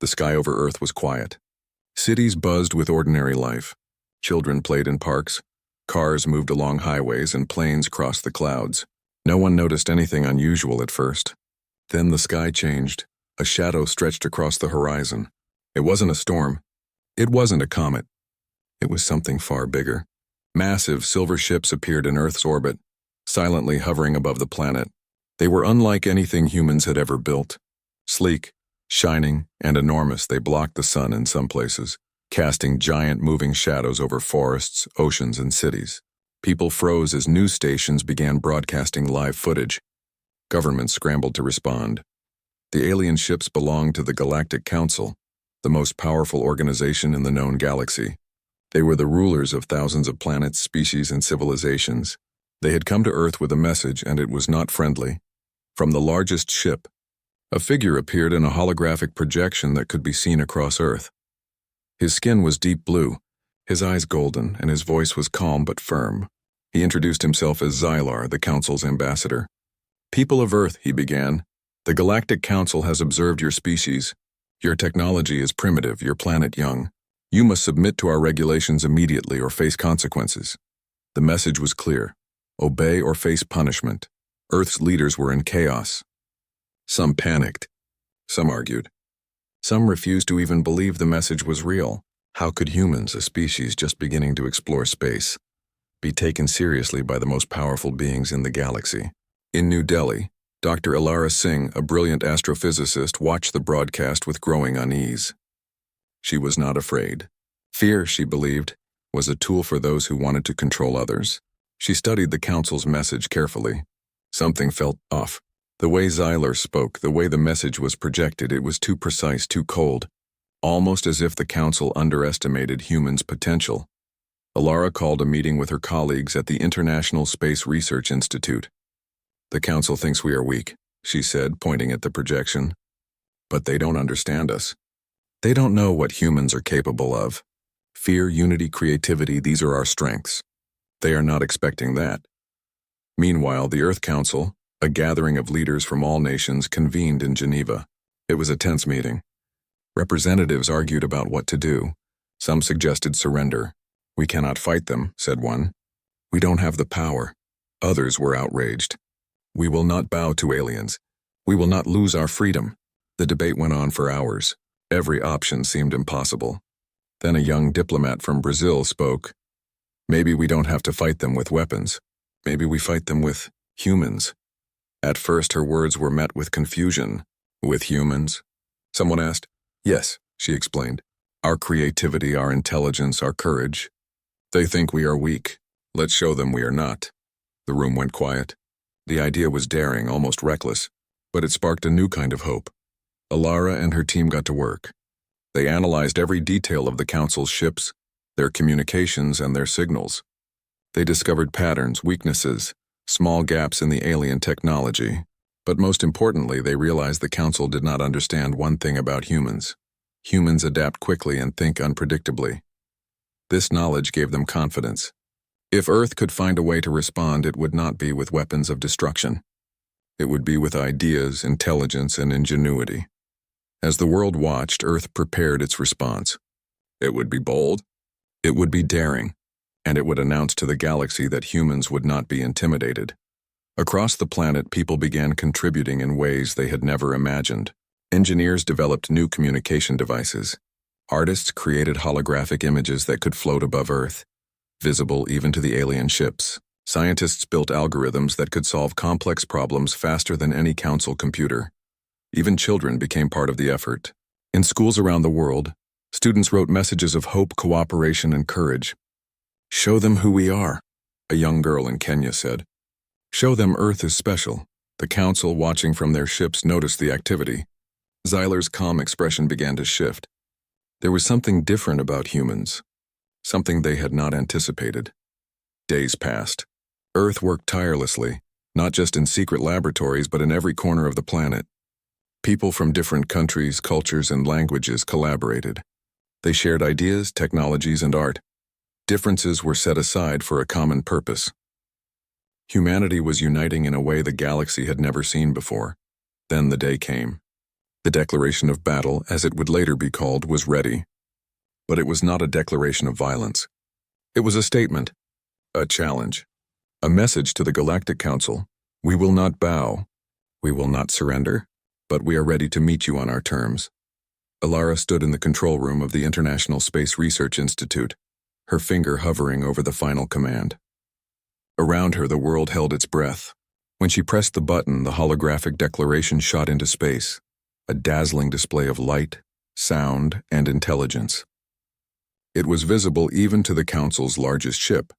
The sky over Earth was quiet. Cities buzzed with ordinary life. Children played in parks, cars moved along highways, and planes crossed the clouds. No one noticed anything unusual at first. Then the sky changed. A shadow stretched across the horizon. It wasn't a storm. It wasn't a comet. It was something far bigger. Massive silver ships appeared in Earth's orbit, silently hovering above the planet. They were unlike anything humans had ever built. Sleek, shining, and enormous, they blocked the sun in some places, casting giant moving shadows over forests, oceans, and cities. People froze as news stations began broadcasting live footage. Governments scrambled to respond. The alien ships belonged to the Galactic Council, the most powerful organization in the known galaxy. They were the rulers of thousands of planets, species, and civilizations. They had come to Earth with a message, and it was not friendly. From the largest ship, a figure appeared in a holographic projection that could be seen across Earth. His skin was deep blue, his eyes golden, and his voice was calm but firm. He introduced himself as Xylar, the Council's ambassador. "People of Earth," he began, "the Galactic Council has observed your species. Your technology is primitive, your planet young. You must submit to our regulations immediately or face consequences." The message was clear: obey or face punishment. Earth's leaders were in chaos. Some panicked. Some argued. Some refused to even believe the message was real. How could humans, a species just beginning to explore space, be taken seriously by the most powerful beings in the galaxy? In New Delhi, Dr. Ilara Singh, a brilliant astrophysicist, watched the broadcast with growing unease. She was not afraid. Fear, she believed, was a tool for those who wanted to control others. She studied the Council's message carefully. Something felt off. The way Xylar spoke, the way the message was projected, it was too precise, too cold, almost as if the Council underestimated humans' potential. Ilara called a meeting with her colleagues at the International Space Research Institute. "The Council thinks we are weak," she said, pointing at the projection. "But they don't understand us. They don't know what humans are capable of. Fear, unity, creativity, these are our strengths. They are not expecting that." Meanwhile, the Earth Council, a gathering of leaders from all nations, convened in Geneva. It was a tense meeting. Representatives argued about what to do. Some suggested surrender. "We cannot fight them," said one. "We don't have the power." Others were outraged. "We will not bow to aliens. We will not lose our freedom." The debate went on for hours. Every option seemed impossible. Then a young diplomat from Brazil spoke. "Maybe we don't have to fight them with weapons. Maybe we fight them with humans." At first, her words were met with confusion. "With humans?" Someone asked. "Yes," she explained. "Our creativity, our intelligence, our courage. They think we are weak. Let's show them we are not." The room went quiet. The idea was daring, almost reckless, but it sparked a new kind of hope. Ilara and her team got to work. They analyzed every detail of the Council's ships, their communications, and their signals. They discovered patterns, weaknesses, small gaps in the alien technology. But most importantly, they realized the Council did not understand one thing about humans. Humans adapt quickly and think unpredictably. This knowledge gave them confidence. If Earth could find a way to respond, it would not be with weapons of destruction. It would be with ideas, intelligence, and ingenuity. As the world watched, Earth prepared its response. It would be bold, it would be daring, and it would announce to the galaxy that humans would not be intimidated. Across the planet, people began contributing in ways they had never imagined. Engineers developed new communication devices. Artists created holographic images that could float above Earth, visible even to the alien ships. Scientists built algorithms that could solve complex problems faster than any Council computer. Even children became part of the effort. In schools around the world, students wrote messages of hope, cooperation, and courage. "Show them who we are," a young girl in Kenya said. "Show them Earth is special." The Council, watching from their ships, noticed the activity. Xylar's calm expression began to shift. There was something different about humans, something they had not anticipated. Days passed. Earth worked tirelessly, not just in secret laboratories, but in every corner of the planet. People from different countries, cultures, and languages collaborated. They shared ideas, technologies, and art. Differences were set aside for a common purpose. Humanity was uniting in a way the galaxy had never seen before. Then the day came. The declaration of battle, as it would later be called, was ready. But it was not a declaration of violence. It was a statement, a challenge, a message to the Galactic Council. We will not bow, we will not surrender, but we are ready to meet you on our terms. Alara stood in the control room of the International Space Research Institute, her finger hovering over the final command. Around her, the world held its breath. When she pressed the button, the holographic declaration shot into space, a dazzling display of light, sound, and intelligence. It was visible even to the Council's largest ship.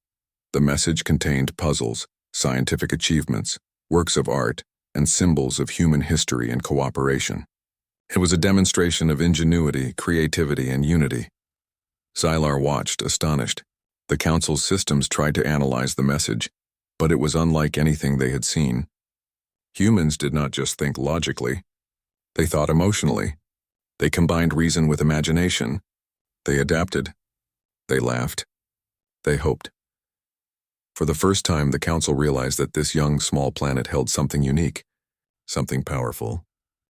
The message contained puzzles, scientific achievements, works of art, and symbols of human history and cooperation. It was a demonstration of ingenuity, creativity, and unity. Xylar watched, astonished. The Council's systems tried to analyze the message, but it was unlike anything they had seen. Humans did not just think logically. They thought emotionally. They combined reason with imagination. They adapted. They laughed. They hoped. For the first time, the Council realized that this young, small planet held something unique, something powerful,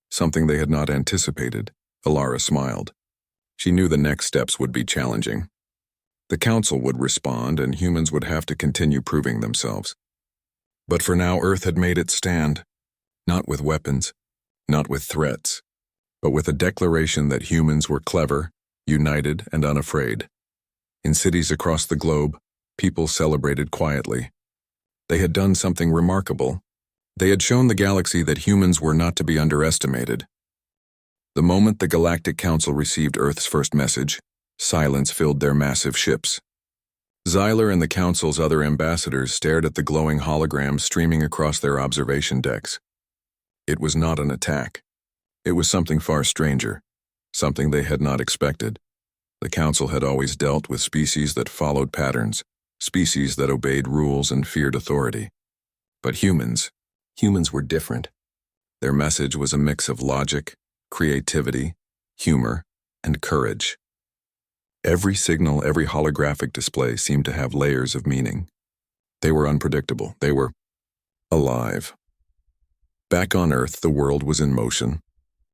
something they had not anticipated. Alara smiled. She knew the next steps would be challenging. The Council would respond, and humans would have to continue proving themselves. But for now, Earth had made its stand, not with weapons, not with threats, but with a declaration that humans were clever, united, and unafraid. In cities across the globe, people celebrated quietly. They had done something remarkable. They had shown the galaxy that humans were not to be underestimated. The moment the Galactic Council received Earth's first message, silence filled their massive ships. Xylar and the Council's other ambassadors stared at the glowing holograms streaming across their observation decks. It was not an attack. It was something far stranger, something they had not expected. The Council had always dealt with species that followed patterns, species that obeyed rules and feared authority. But humans were different. Their message was a mix of logic, creativity, humor, and courage. Every signal, every holographic display seemed to have layers of meaning. They were unpredictable. They were alive. Back on Earth, the world was in motion.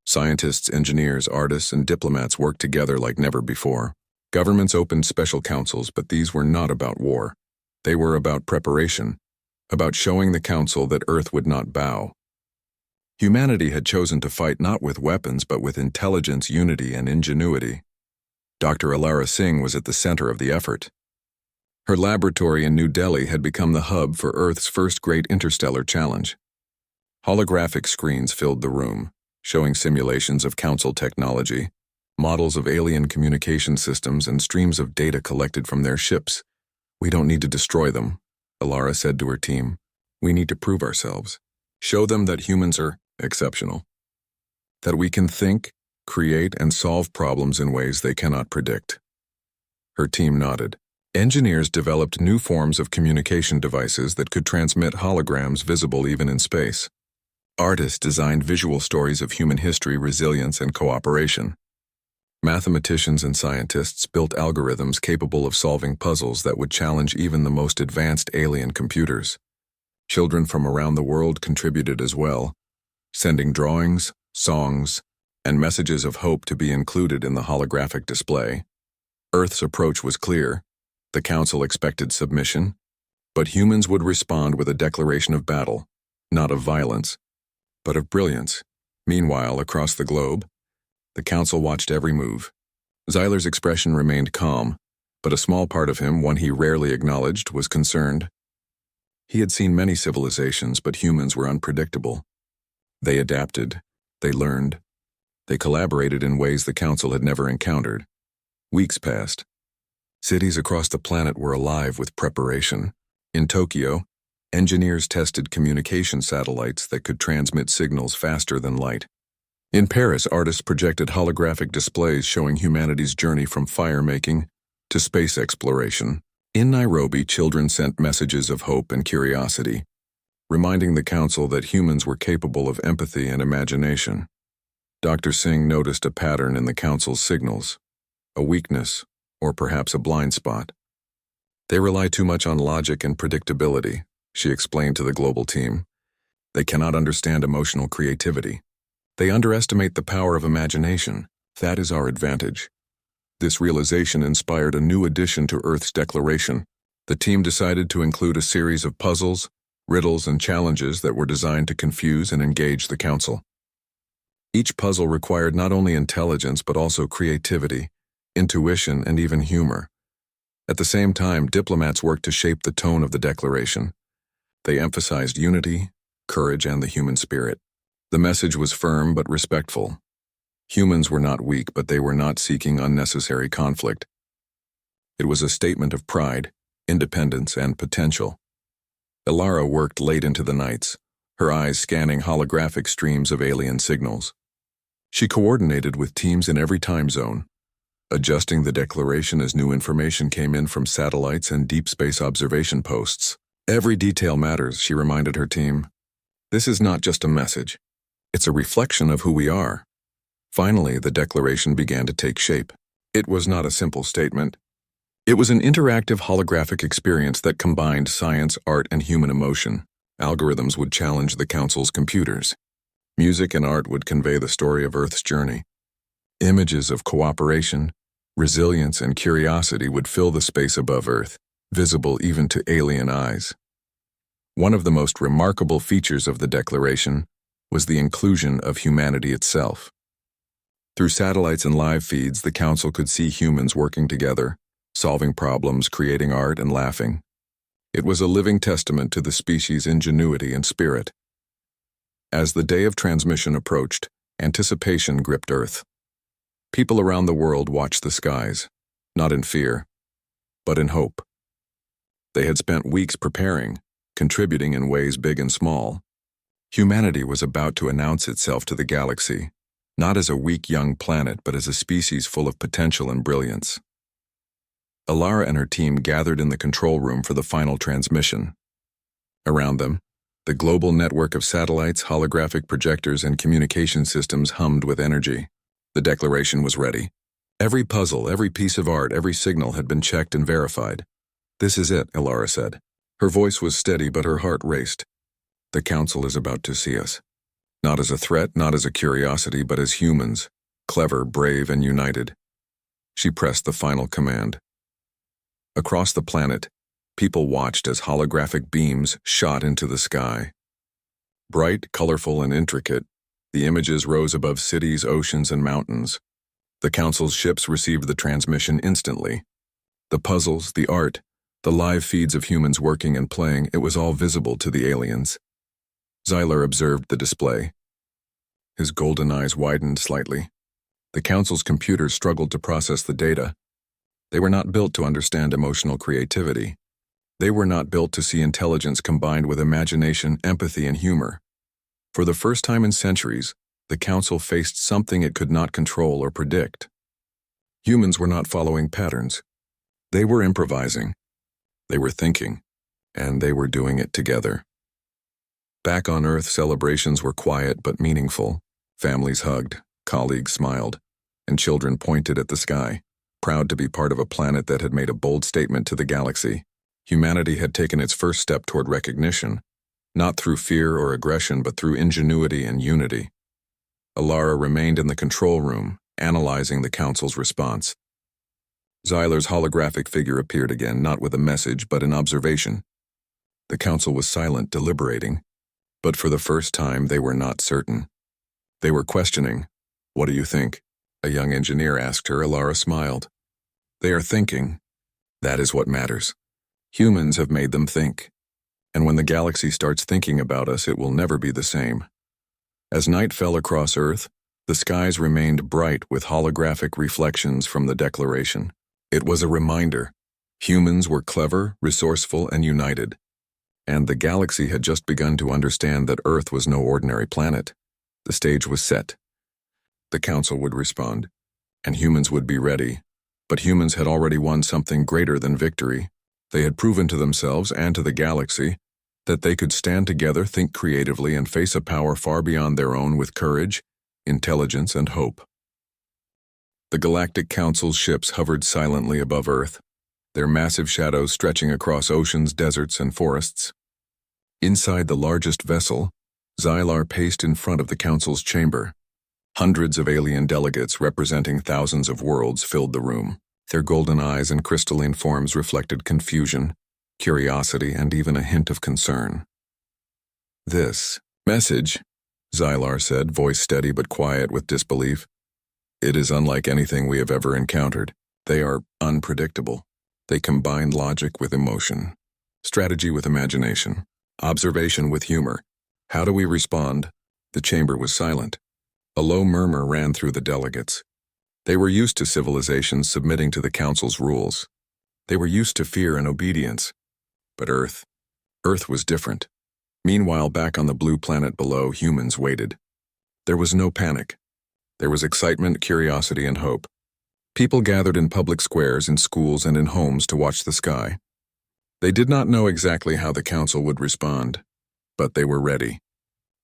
Scientists, engineers, artists, and diplomats worked together like never before. Governments opened special councils, but these were not about war. They were about preparation, about showing the Council that Earth would not bow. Humanity had chosen to fight not with weapons, but with intelligence, unity, and ingenuity. Dr. Alara Singh was at the center of the effort. Her laboratory in New Delhi had become the hub for Earth's first great interstellar challenge. Holographic screens filled the room, showing simulations of Council technology, models of alien communication systems, and streams of data collected from their ships. "We don't need to destroy them," Alara said to her team. "We need to prove ourselves. Show them that humans are exceptional. That we can think, create, and solve problems in ways they cannot predict." Her team nodded. Engineers developed new forms of communication devices that could transmit holograms visible even in space. Artists designed visual stories of human history, resilience, and cooperation. Mathematicians and scientists built algorithms capable of solving puzzles that would challenge even the most advanced alien computers. Children from around the world contributed as well, sending drawings, songs, and messages of hope to be included in the holographic display. Earth's approach was clear. The Council expected submission, but humans would respond with a declaration of battle, not of violence, but of brilliance. Meanwhile, across the globe, the Council watched every move. Xylar's expression remained calm, but a small part of him, one he rarely acknowledged, was concerned. He had seen many civilizations, but humans were unpredictable. They adapted, they learned, they collaborated in ways the Council had never encountered. Weeks passed. Cities across the planet were alive with preparation. In Tokyo, engineers tested communication satellites that could transmit signals faster than light. In Paris, artists projected holographic displays showing humanity's journey from fire-making to space exploration. In Nairobi, children sent messages of hope and curiosity, reminding the Council that humans were capable of empathy and imagination. Dr. Singh noticed a pattern in the Council's signals, a weakness, or perhaps a blind spot. "They rely too much on logic and predictability," she explained to the global team. "They cannot understand emotional creativity." They underestimate the power of imagination. That is our advantage. This realization inspired a new addition to Earth's declaration. The team decided to include a series of puzzles, riddles, and challenges that were designed to confuse and engage the Council. Each puzzle required not only intelligence but also creativity, intuition, and even humor. At the same time, diplomats worked to shape the tone of the declaration. They emphasized unity, courage, and the human spirit. The message was firm but respectful. Humans were not weak, but they were not seeking unnecessary conflict. It was a statement of pride, independence, and potential. Elara worked late into the nights, her eyes scanning holographic streams of alien signals. She coordinated with teams in every time zone, adjusting the declaration as new information came in from satellites and deep space observation posts. Every detail matters, she reminded her team. This is not just a message. It's a reflection of who we are. Finally, the declaration began to take shape. It was not a simple statement. It was an interactive holographic experience that combined science, art, and human emotion. Algorithms would challenge the Council's computers. Music and art would convey the story of Earth's journey. Images of cooperation, resilience, and curiosity would fill the space above Earth, visible even to alien eyes. One of the most remarkable features of the declaration was the inclusion of humanity itself. Through satellites and live feeds, the Council could see humans working together, solving problems, creating art, and laughing. It was a living testament to the species' ingenuity and spirit. As the day of transmission approached, anticipation gripped Earth. People around the world watched the skies, not in fear, but in hope. They had spent weeks preparing, contributing in ways big and small. Humanity was about to announce itself to the galaxy, not as a weak young planet, but as a species full of potential and brilliance. Elara and her team gathered in the control room for the final transmission. Around them, the global network of satellites, holographic projectors, and communication systems hummed with energy. The declaration was ready. Every puzzle, every piece of art, every signal had been checked and verified. This is it, Elara said. Her voice was steady, but her heart raced. The Council is about to see us. Not as a threat, not as a curiosity, but as humans, clever, brave, and united. She pressed the final command. Across the planet, people watched as holographic beams shot into the sky. Bright, colorful, and intricate, the images rose above cities, oceans, and mountains. The Council's ships received the transmission instantly. The puzzles, the art, the live feeds of humans working and playing, it was all visible to the aliens. Xylar observed the display. His golden eyes widened slightly. The Council's computers struggled to process the data. They were not built to understand emotional creativity. They were not built to see intelligence combined with imagination, empathy, and humor. For the first time in centuries, the Council faced something it could not control or predict. Humans were not following patterns. They were improvising. They were thinking, and they were doing it together. Back on Earth, celebrations were quiet but meaningful. Families hugged, colleagues smiled, and children pointed at the sky, proud to be part of a planet that had made a bold statement to the galaxy. Humanity had taken its first step toward recognition, not through fear or aggression, but through ingenuity and unity. Elara remained in the control room, analyzing the Council's response. Xylar's holographic figure appeared again, not with a message, but an observation. The Council was silent, deliberating. But for the first time, they were not certain. They were questioning. What do you think? A young engineer asked her. Elara smiled. They are thinking. That is what matters. Humans have made them think. And when the galaxy starts thinking about us, it will never be the same. As night fell across Earth, the skies remained bright with holographic reflections from the declaration. It was a reminder. Humans were clever, resourceful, and united. And the galaxy had just begun to understand that Earth was no ordinary planet. The stage was set. The Council would respond, and humans would be ready. But humans had already won something greater than victory. They had proven to themselves and to the galaxy that they could stand together, think creatively, and face a power far beyond their own with courage, intelligence, and hope. The Galactic Council's ships hovered silently above Earth, their massive shadows stretching across oceans, deserts, and forests. Inside the largest vessel, Xylar paced in front of the Council's chamber. Hundreds of alien delegates representing thousands of worlds filled the room. Their golden eyes and crystalline forms reflected confusion, curiosity, and even a hint of concern. "This message," Xylar said, voice steady but quiet with disbelief. "It is unlike anything we have ever encountered. They are unpredictable. They combine logic with emotion, strategy with imagination, observation with humor. How do we respond?" The chamber was silent. A low murmur ran through the delegates. They were used to civilizations submitting to the Council's rules. They were used to fear and obedience. But Earth was different. Meanwhile, back on the blue planet below, humans waited. There was no panic. There was excitement, curiosity, and hope. People gathered in public squares, in schools, and in homes to watch the sky. They did not know exactly how the Council would respond, but they were ready.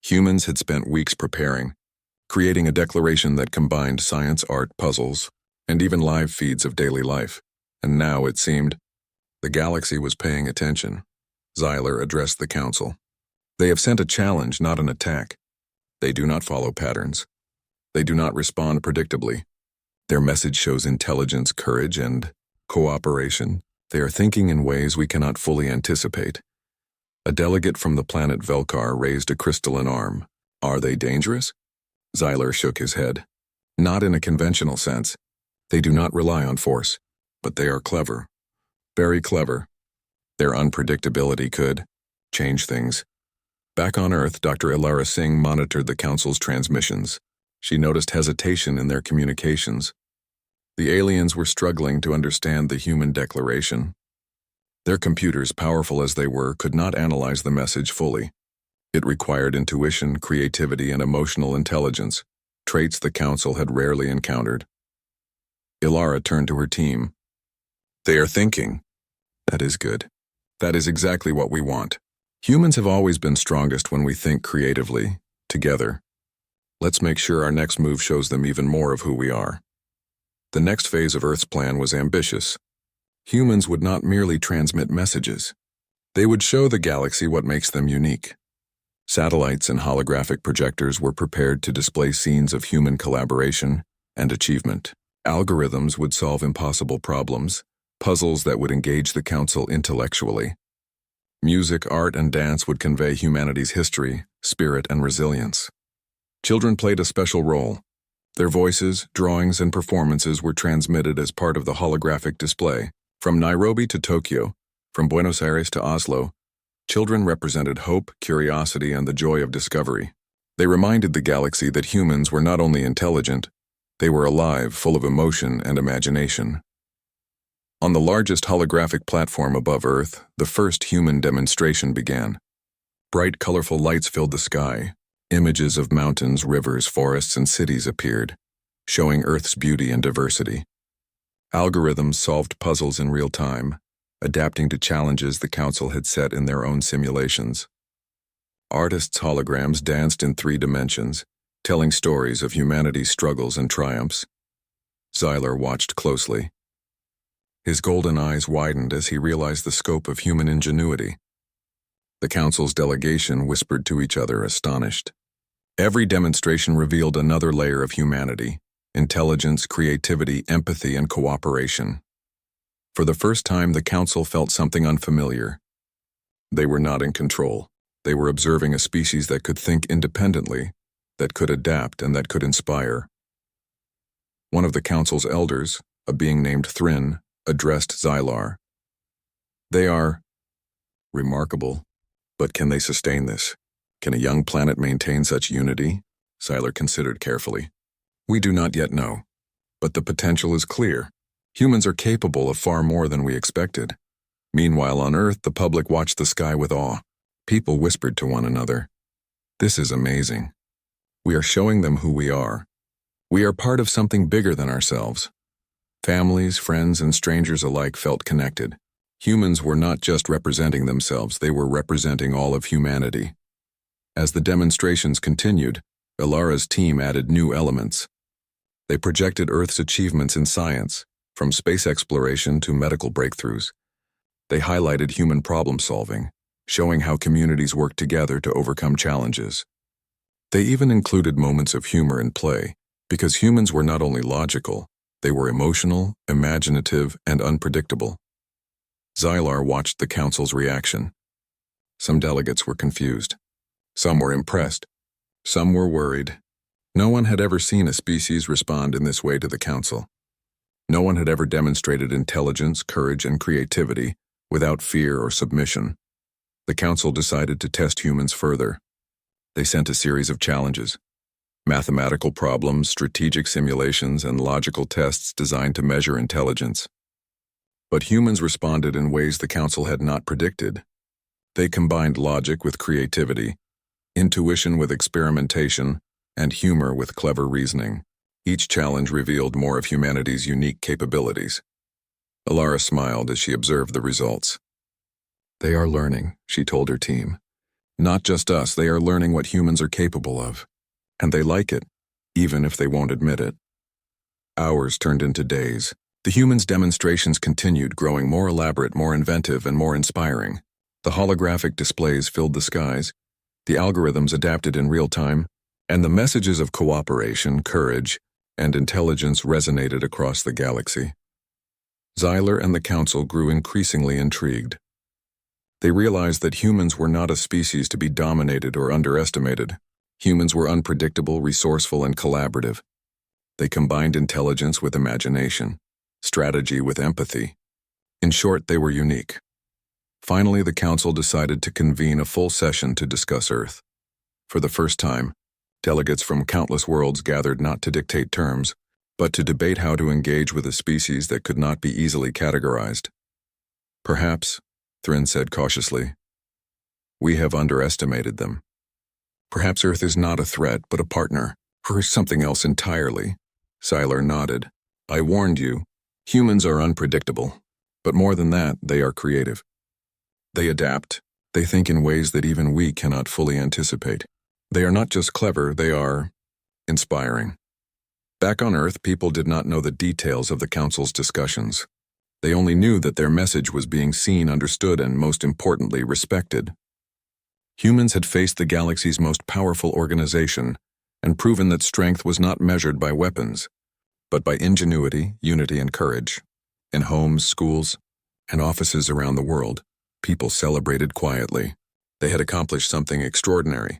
Humans had spent weeks preparing, creating a declaration that combined science, art, puzzles, and even live feeds of daily life. And now, it seemed, the galaxy was paying attention. Xylar addressed the Council. "They have sent a challenge, not an attack. They do not follow patterns. They do not respond predictably. Their message shows intelligence, courage, and cooperation. They are thinking in ways we cannot fully anticipate." A delegate from the planet Velkar raised a crystalline arm. "Are they dangerous?" Xylar shook his head. "Not in a conventional sense. They do not rely on force, but they are clever. Very clever. Their unpredictability could change things." Back on Earth, Dr. Ilara Singh monitored the Council's transmissions. She noticed hesitation in their communications. The aliens were struggling to understand the human declaration. Their computers, powerful as they were, could not analyze the message fully. It required intuition, creativity, and emotional intelligence, traits the Council had rarely encountered. Ilara turned to her team. "They are thinking. That is good. That is exactly what we want. Humans have always been strongest when we think creatively, together. Let's make sure our next move shows them even more of who we are." The next phase of Earth's plan was ambitious. Humans would not merely transmit messages. They would show the galaxy what makes them unique. Satellites and holographic projectors were prepared to display scenes of human collaboration and achievement. Algorithms would solve impossible problems, puzzles that would engage the Council intellectually. Music, art, and dance would convey humanity's history, spirit, and resilience. Children played a special role. Their voices, drawings, and performances were transmitted as part of the holographic display. From Nairobi to Tokyo, from Buenos Aires to Oslo, children represented hope, curiosity, and the joy of discovery. They reminded the galaxy that humans were not only intelligent, they were alive, full of emotion and imagination. On the largest holographic platform above Earth, the first human demonstration began. Bright, colorful lights filled the sky. Images of mountains, rivers, forests, and cities appeared, showing Earth's beauty and diversity. Algorithms solved puzzles in real time, adapting to challenges the Council had set in their own simulations. Artists' holograms danced in 3 dimensions, telling stories of humanity's struggles and triumphs. Xylar watched closely. His golden eyes widened as he realized the scope of human ingenuity. The Council's delegation whispered to each other, astonished. Every demonstration revealed another layer of humanity: intelligence, creativity, empathy, and cooperation. For the first time, the Council felt something unfamiliar. They were not in control. They were observing a species that could think independently, that could adapt, and that could inspire. One of the Council's elders, a being named Thrin, addressed Xylar. "They are remarkable, but can they sustain this? Can a young planet maintain such unity?" Xylar considered carefully. "We do not yet know, but the potential is clear. Humans are capable of far more than we expected." Meanwhile, on Earth, the public watched the sky with awe. People whispered to one another, "This is amazing. We are showing them who we are. We are part of something bigger than ourselves." Families, friends, and strangers alike felt connected. Humans were not just representing themselves, they were representing all of humanity. As the demonstrations continued, Ilara's team added new elements. They projected Earth's achievements in science, from space exploration to medical breakthroughs. They highlighted human problem-solving, showing how communities work together to overcome challenges. They even included moments of humor and play, Because humans were not only logical, they were emotional, imaginative, and unpredictable. Xylar watched the council's reaction. Some delegates were confused. Some were impressed. Some were worried. No one had ever seen a species respond in this way to the council. No one had ever demonstrated intelligence, courage, and creativity without fear or submission. The council decided to test humans further. They sent a series of challenges: mathematical problems, strategic simulations, and logical tests designed to measure intelligence. But humans responded in ways the council had not predicted. They combined logic with creativity, intuition with experimentation, and humor with clever reasoning. Each challenge revealed more of humanity's unique capabilities. Alara smiled as she observed the results. "They are learning," she told her team. "Not just us, they are learning what humans are capable of. And they like it, even if they won't admit it." Hours turned into days. The humans' demonstrations continued, growing more elaborate, more inventive, and more inspiring. The holographic displays filled the skies, the algorithms adapted in real time, and the messages of cooperation, courage, and intelligence resonated across the galaxy. Xylar and the council grew increasingly intrigued. They realized that humans were not a species to be dominated or underestimated. Humans were unpredictable, resourceful, and collaborative. They combined intelligence with imagination, strategy with empathy. In short, they were unique. Finally, the council decided to convene a full session to discuss Earth. For the first time, delegates from countless worlds gathered not to dictate terms, but to debate how to engage with a species that could not be easily categorized. "Perhaps," Thrin said cautiously, "we have underestimated them. Perhaps Earth is not a threat, but a partner, or something else entirely." Xylar nodded. "I warned you. Humans are unpredictable. But more than that, they are creative. They adapt. They think in ways that even we cannot fully anticipate. They are not just clever, they are inspiring." Back on Earth, people did not know the details of the council's discussions. They only knew that their message was being seen, understood, and most importantly, respected. Humans had faced the galaxy's most powerful organization and proven that strength was not measured by weapons, but by ingenuity, unity, and courage. In homes, schools, and offices around the world, people celebrated quietly. They had accomplished something extraordinary.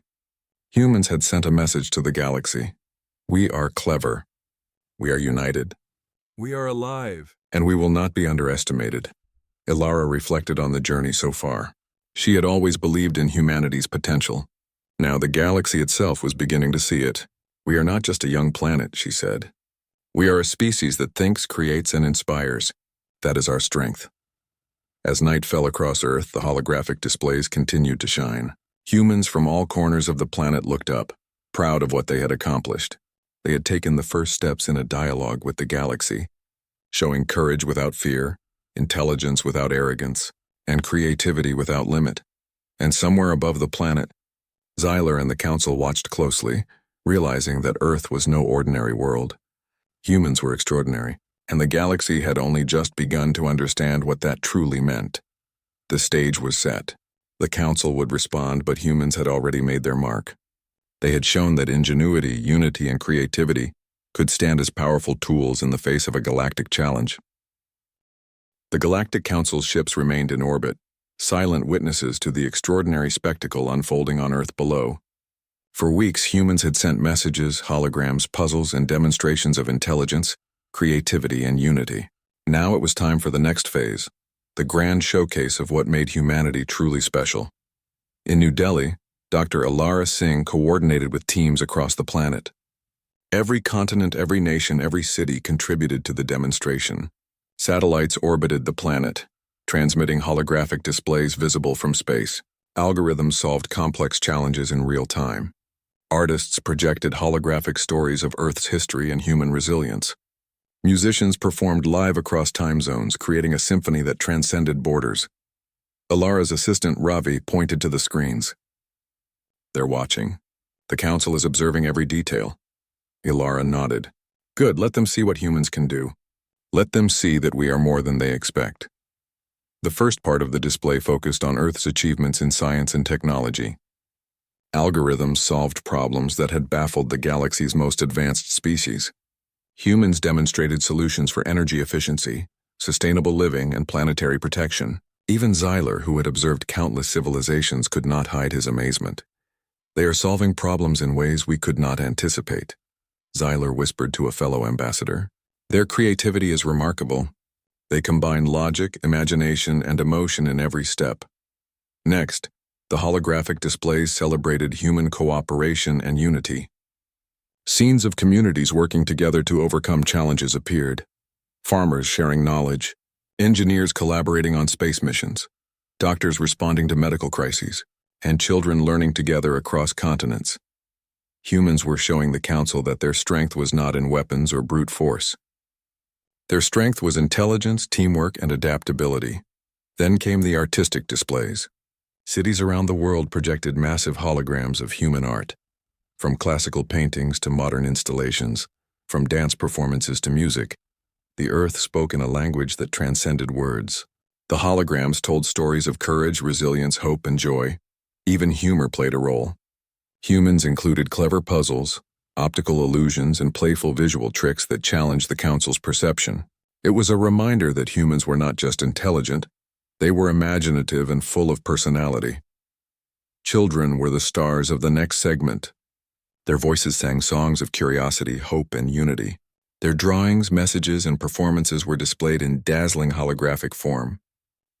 Humans had sent a message to the galaxy. We are clever. We are united. We are alive. And we will not be underestimated. Alara reflected on the journey so far. She had always believed in humanity's potential. Now the galaxy itself was beginning to see it. "We are not just a young planet," she said. "We are a species that thinks, creates, and inspires. That is our strength." As night fell across Earth, the holographic displays continued to shine. Humans from all corners of the planet looked up, proud of what they had accomplished. They had taken the first steps in a dialogue with the galaxy, showing courage without fear, intelligence without arrogance, and creativity without limit. And somewhere above the planet, Xylar and the council watched closely, realizing that Earth was no ordinary world. Humans were extraordinary, and the galaxy had only just begun to understand what that truly meant. The stage was set. The council would respond, but humans had already made their mark. They had shown that ingenuity, unity, and creativity could stand as powerful tools in the face of a galactic challenge. The Galactic Council's ships remained in orbit, silent witnesses to the extraordinary spectacle unfolding on Earth below. For weeks, humans had sent messages, holograms, puzzles, and demonstrations of intelligence, creativity, and unity. Now it was time for the next phase, the grand showcase of what made humanity truly special. In New Delhi, Dr. Alara Singh coordinated with teams across the planet. Every continent, every nation, every city contributed to the demonstration. Satellites orbited the planet, transmitting holographic displays visible from space. Algorithms solved complex challenges in real time. Artists projected holographic stories of Earth's history and human resilience. Musicians performed live across time zones, creating a symphony that transcended borders. Alara's assistant Ravi pointed to the screens. "They're watching. The council is observing every detail." Alara nodded. "Good, let them see what humans can do. Let them see that we are more than they expect." The first part of the display focused on Earth's achievements in science and technology. Algorithms solved problems that had baffled the galaxy's most advanced species. Humans demonstrated solutions for energy efficiency, sustainable living, and planetary protection. Even Xyler, who had observed countless civilizations, could not hide his amazement. "They are solving problems in ways we could not anticipate," Xyler whispered to a fellow ambassador. "Their creativity is remarkable. They combine logic, imagination, and emotion in every step." Next, the holographic displays celebrated human cooperation and unity. Scenes of communities working together to overcome challenges appeared. Farmers sharing knowledge, engineers collaborating on space missions, doctors responding to medical crises, and children learning together across continents. Humans were showing the Council that their strength was not in weapons or brute force. Their strength was intelligence, teamwork, and adaptability. Then came the artistic displays. Cities around the world projected massive holograms of human art. From classical paintings to modern installations, from dance performances to music, the Earth spoke in a language that transcended words. The holograms told stories of courage, resilience, hope, and joy. Even humor played a role. Humans included clever puzzles, optical illusions, and playful visual tricks that challenged the Council's perception. It was a reminder that humans were not just intelligent, they were imaginative and full of personality. Children were the stars of the next segment. Their voices sang songs of curiosity, hope, and unity. Their drawings, messages, and performances were displayed in dazzling holographic form.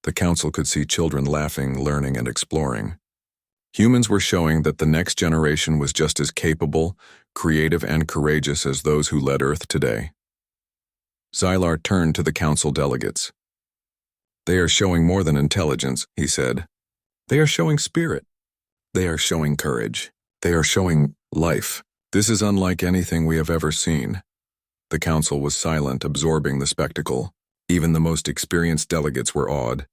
The Council could see children laughing, learning, and exploring. Humans were showing that the next generation was just as capable, creative, and courageous as those who led Earth today. Xylar turned to the Council delegates. "They are showing more than intelligence," he said. "They are showing spirit. They are showing courage. They are showing life. This is unlike anything we have ever seen." The Council was silent, absorbing the spectacle. Even the most experienced delegates were awed.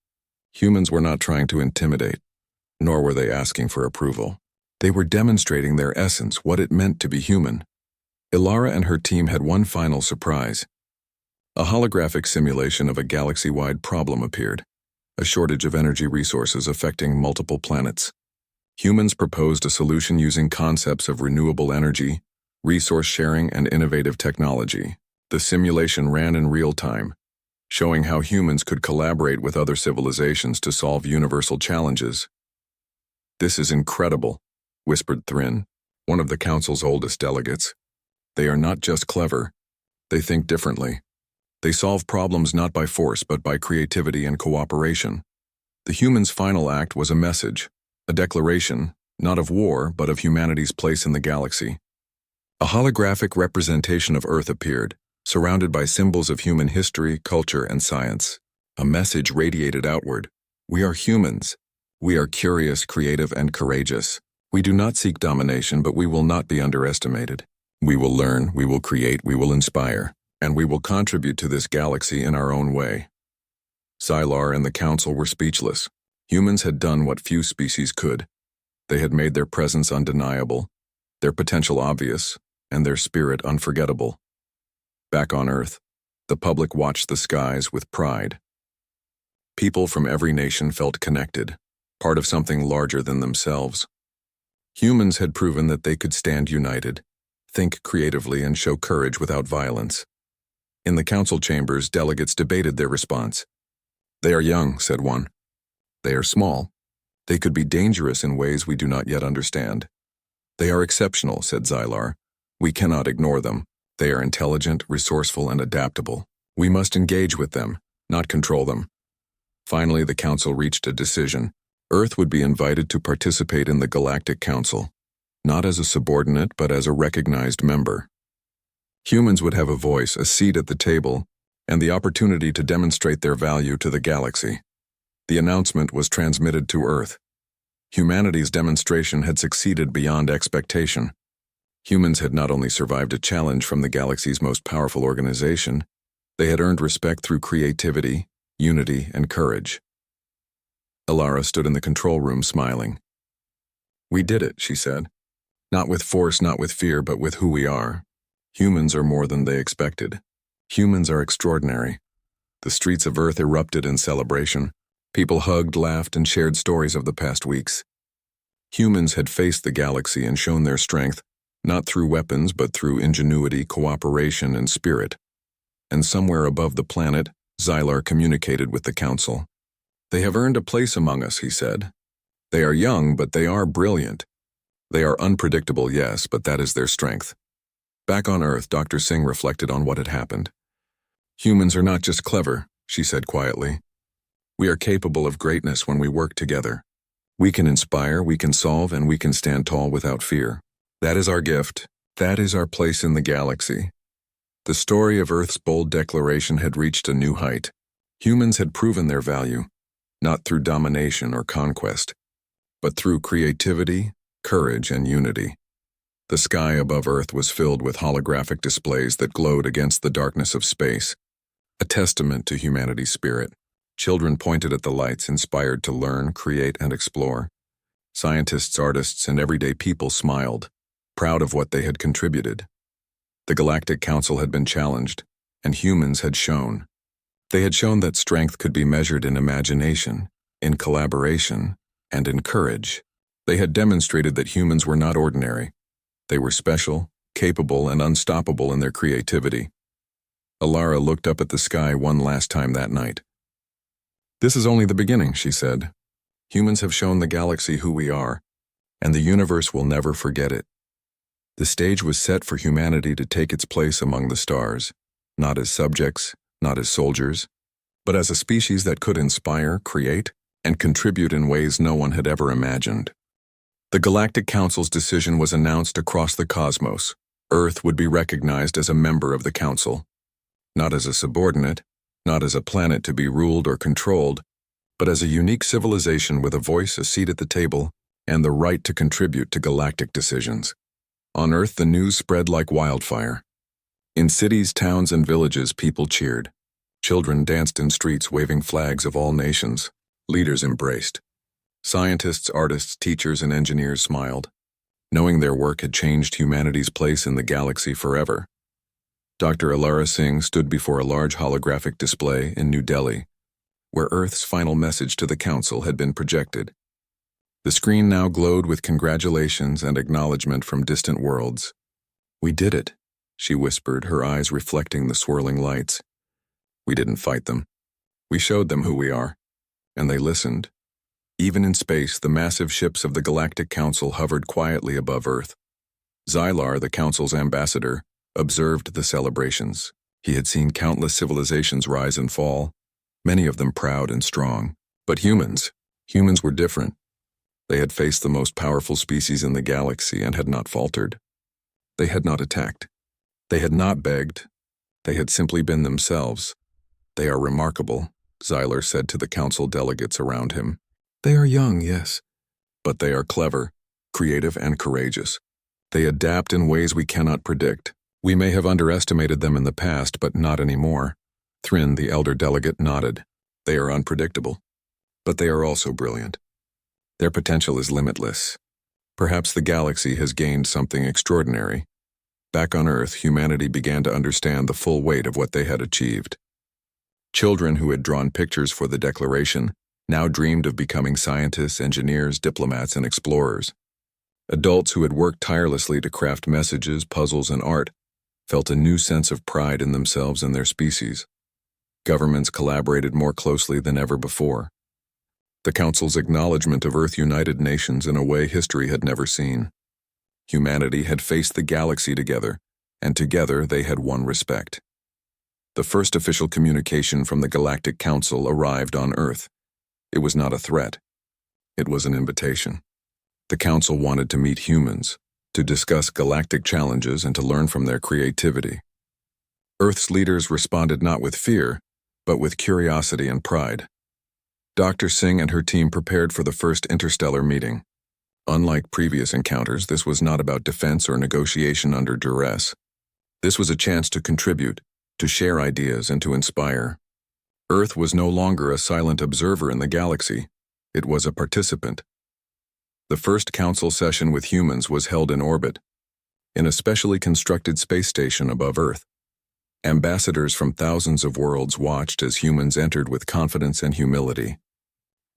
Humans were not trying to intimidate, nor were they asking for approval. They were demonstrating their essence, what it meant to be human. Ilara and her team had one final surprise. A holographic simulation of a galaxy-wide problem appeared, a shortage of energy resources affecting multiple planets. Humans proposed a solution using concepts of renewable energy, resource sharing, and innovative technology. The simulation ran in real time, showing how humans could collaborate with other civilizations to solve universal challenges. "This is incredible," whispered Thrin, one of the Council's oldest delegates. "They are not just clever, they think differently. They solve problems not by force but by creativity and cooperation." The humans' final act was a message, a declaration, not of war, but of humanity's place in the galaxy. A holographic representation of Earth appeared, surrounded by symbols of human history, culture, and science. A message radiated outward. "We are humans. We are curious, creative, and courageous. We do not seek domination, but we will not be underestimated. We will learn, we will create, we will inspire, and we will contribute to this galaxy in our own way." Xylar and the Council were speechless. Humans had done what few species could. They had made their presence undeniable, their potential obvious, and their spirit unforgettable. Back on Earth, the public watched the skies with pride. People from every nation felt connected, part of something larger than themselves. Humans had proven that they could stand united, think creatively, and show courage without violence. In the Council chambers, delegates debated their response. "They are young," said one. "They are small. They could be dangerous in ways we do not yet understand." "They are exceptional," said Xylar. "We cannot ignore them. They are intelligent, resourceful, and adaptable. We must engage with them, not control them." Finally, the Council reached a decision. Earth would be invited to participate in the Galactic Council, not as a subordinate, but as a recognized member. Humans would have a voice, a seat at the table, and the opportunity to demonstrate their value to the galaxy. The announcement was transmitted to Earth. Humanity's demonstration had succeeded beyond expectation. Humans had not only survived a challenge from the galaxy's most powerful organization, they had earned respect through creativity, unity, and courage. Ilara stood in the control room smiling. "We did it," she said. "Not with force, not with fear, but with who we are. Humans are more than they expected. Humans are extraordinary." The streets of Earth erupted in celebration. People hugged, laughed, and shared stories of the past weeks. Humans had faced the galaxy and shown their strength, not through weapons but through ingenuity, cooperation, and spirit. And somewhere above the planet, Xylar communicated with the Council. "They have earned a place among us," he said. "They are young, but they are brilliant. They are unpredictable, yes, but that is their strength." Back on Earth, Dr. Singh reflected on what had happened. "Humans are not just clever," she said quietly. "We are capable of greatness when we work together. We can inspire, we can solve, and we can stand tall without fear. That is our gift. That is our place in the galaxy." The story of Earth's bold declaration had reached a new height. Humans had proven their value, not through domination or conquest, but through creativity, courage, and unity. The sky above Earth was filled with holographic displays that glowed against the darkness of space, a testament to humanity's spirit. Children pointed at the lights, inspired to learn, create, and explore. Scientists, artists, and everyday people smiled, proud of what they had contributed. The Galactic Council had been challenged, and humans had shown. They had shown that strength could be measured in imagination, in collaboration, and in courage. They had demonstrated that humans were not ordinary. They were special, capable, and unstoppable in their creativity. Alara looked up at the sky one last time that night. "This is only the beginning," she said. "Humans have shown the galaxy who we are, and the universe will never forget it." The stage was set for humanity to take its place among the stars, not as subjects, not as soldiers, but as a species that could inspire, create, and contribute in ways no one had ever imagined. The Galactic Council's decision was announced across the cosmos. Earth would be recognized as a member of the Council, not as a subordinate, not as a planet to be ruled or controlled, but as a unique civilization with a voice, a seat at the table, and the right to contribute to galactic decisions. On Earth, the news spread like wildfire. In cities, towns, and villages, people cheered. Children danced in streets waving flags of all nations. Leaders embraced. Scientists, artists, teachers, and engineers smiled, knowing their work had changed humanity's place in the galaxy forever. Dr. Alara Singh stood before a large holographic display in New Delhi, where Earth's final message to the Council had been projected. The screen now glowed with congratulations and acknowledgement from distant worlds. "We did it," she whispered, her eyes reflecting the swirling lights. "We didn't fight them. We showed them who we are, and they listened." Even in space, the massive ships of the Galactic Council hovered quietly above Earth. Xylar, the Council's ambassador, observed the celebrations. He had seen countless civilizations rise and fall, many of them proud and strong. But humans were different. They had faced the most powerful species in the galaxy and had not faltered. They had not attacked. They had not begged. They had simply been themselves. "They are remarkable," Xylar said to the Council delegates around him. "They are young, yes, but they are clever, creative, and courageous. They adapt in ways we cannot predict. We may have underestimated them in the past, but not anymore." Thrin, the elder delegate, nodded. "They are unpredictable, but they are also brilliant. Their potential is limitless. Perhaps the galaxy has gained something extraordinary." Back on Earth, humanity began to understand the full weight of what they had achieved. Children who had drawn pictures for the declaration now dreamed of becoming scientists, engineers, diplomats, and explorers. Adults who had worked tirelessly to craft messages, puzzles, and art felt a new sense of pride in themselves and their species. Governments collaborated more closely than ever before. The Council's acknowledgement of Earth united nations in a way history had never seen. Humanity had faced the galaxy together, and together they had won respect. The first official communication from the Galactic Council arrived on Earth. It was not a threat. It was an invitation. The Council wanted to meet humans, to discuss galactic challenges and to learn from their creativity. Earth's leaders responded not with fear, but with curiosity and pride. Dr. Singh and her team prepared for the first interstellar meeting. Unlike previous encounters, this was not about defense or negotiation under duress. This was a chance to contribute, to share ideas, and to inspire. Earth was no longer a silent observer in the galaxy. It was a participant. The first council session with humans was held in orbit, in a specially constructed space station above Earth. Ambassadors from thousands of worlds watched as humans entered with confidence and humility.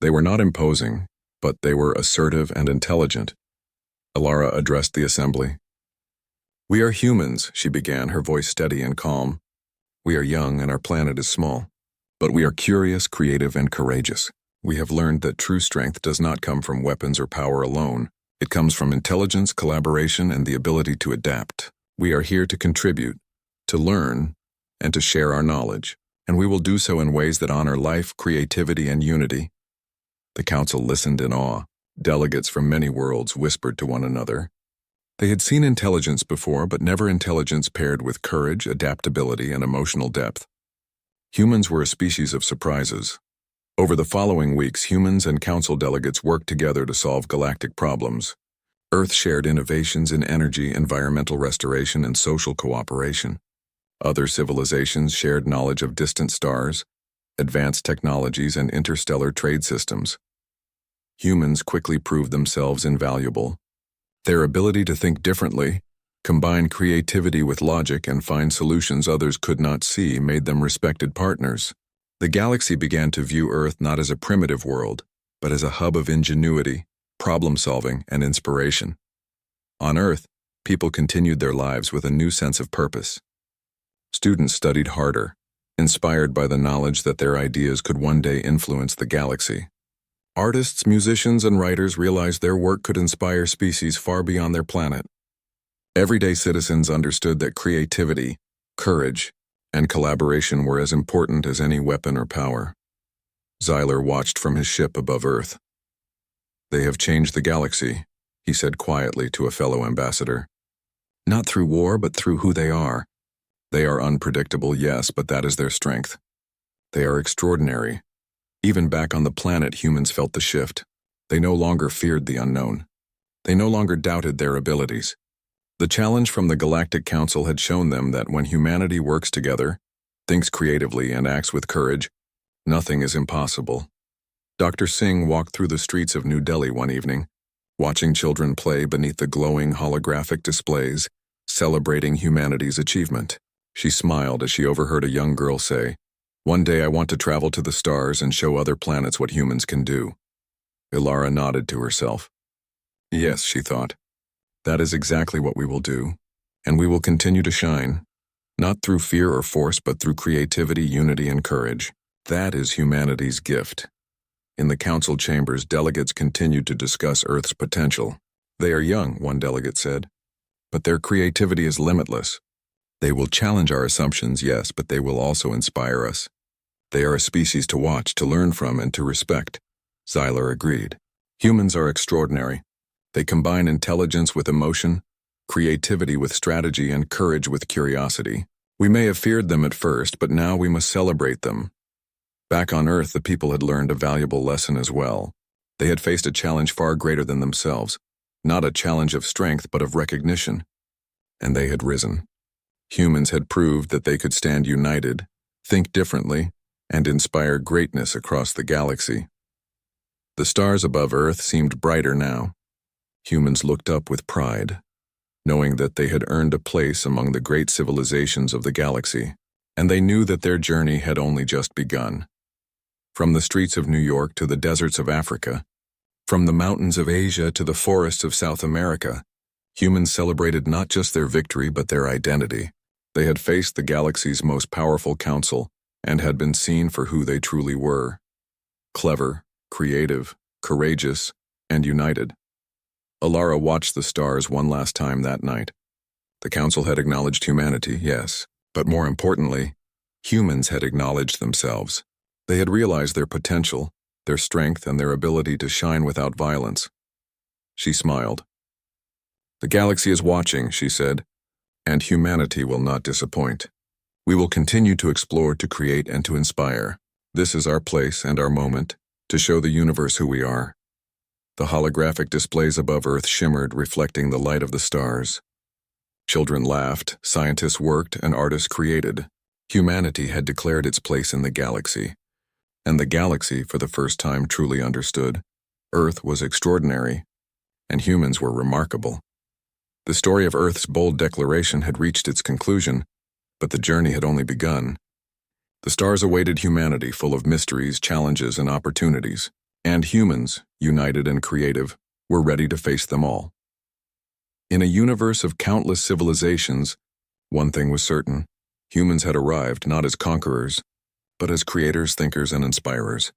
They were not imposing, but they were assertive and intelligent. Alara addressed the assembly. "We are humans," she began, her voice steady and calm. "We are young and our planet is small. But we are curious, creative, and courageous. We have learned that true strength does not come from weapons or power alone. It comes from intelligence, collaboration, and the ability to adapt. We are here to contribute, to learn, and to share our knowledge, and we will do so in ways that honor life, creativity, and unity." The council listened in awe. Delegates from many worlds whispered to one another. They had seen intelligence before, but never intelligence paired with courage, adaptability, and emotional depth. Humans were a species of surprises. Over the following weeks, humans and council delegates worked together to solve galactic problems. Earth shared innovations in energy, environmental restoration, and social cooperation. Other civilizations shared knowledge of distant stars, advanced technologies, and interstellar trade systems. Humans quickly proved themselves invaluable. Their ability to think differently, combine creativity with logic, and find solutions others could not see made them respected partners. The galaxy began to view Earth not as a primitive world, but as a hub of ingenuity, problem-solving, and inspiration. On Earth, people continued their lives with a new sense of purpose. Students studied harder, inspired by the knowledge that their ideas could one day influence the galaxy. Artists, musicians, and writers realized their work could inspire species far beyond their planet. Everyday citizens understood that creativity, courage, and collaboration were as important as any weapon or power. Xyler watched from his ship above Earth. "They have changed the galaxy," he said quietly to a fellow ambassador. "Not through war, but through who they are. They are unpredictable, yes, but that is their strength. They are extraordinary. Even back on the planet, humans felt the shift. They no longer feared the unknown. They no longer doubted their abilities. The challenge from the Galactic Council had shown them that when humanity works together, thinks creatively, and acts with courage, nothing is impossible." Dr. Singh walked through the streets of New Delhi one evening, watching children play beneath the glowing holographic displays, celebrating humanity's achievement. She smiled as she overheard a young girl say, "One day I want to travel to the stars and show other planets what humans can do." Ilara nodded to herself. "Yes," she thought. "That is exactly what we will do, and we will continue to shine, not through fear or force, but through creativity, unity, and courage. That is humanity's gift." In the council chambers, delegates continued to discuss Earth's potential. "They are young," one delegate said, "but their creativity is limitless. They will challenge our assumptions, yes, but they will also inspire us. They are a species to watch, to learn from, and to respect." Xyler agreed. "Humans are extraordinary. They combine intelligence with emotion, creativity with strategy, and courage with curiosity. We may have feared them at first, but now we must celebrate them." Back on Earth, the people had learned a valuable lesson as well. They had faced a challenge far greater than themselves, not a challenge of strength, but of recognition. And they had risen. Humans had proved that they could stand united, think differently, and inspire greatness across the galaxy. The stars above Earth seemed brighter now. Humans looked up with pride, knowing that they had earned a place among the great civilizations of the galaxy, and they knew that their journey had only just begun. From the streets of New York to the deserts of Africa, from the mountains of Asia to the forests of South America, humans celebrated not just their victory but their identity. They had faced the galaxy's most powerful council and had been seen for who they truly were: clever, creative, courageous, and united. Alara watched the stars one last time that night. The council had acknowledged humanity, yes, but more importantly, humans had acknowledged themselves. They had realized their potential, their strength, and their ability to shine without violence. She smiled. "The galaxy is watching," she said, "and humanity will not disappoint. We will continue to explore, to create, and to inspire. This is our place and our moment, to show the universe who we are." The holographic displays above Earth shimmered, reflecting the light of the stars. Children laughed, scientists worked, and artists created. Humanity had declared its place in the galaxy. And the galaxy, for the first time, truly understood. Earth was extraordinary, and humans were remarkable. The story of Earth's bold declaration had reached its conclusion, but the journey had only begun. The stars awaited humanity, full of mysteries, challenges, and opportunities. And humans, united and creative, were ready to face them all. In a universe of countless civilizations, one thing was certain: humans had arrived not as conquerors, but as creators, thinkers, and inspirers.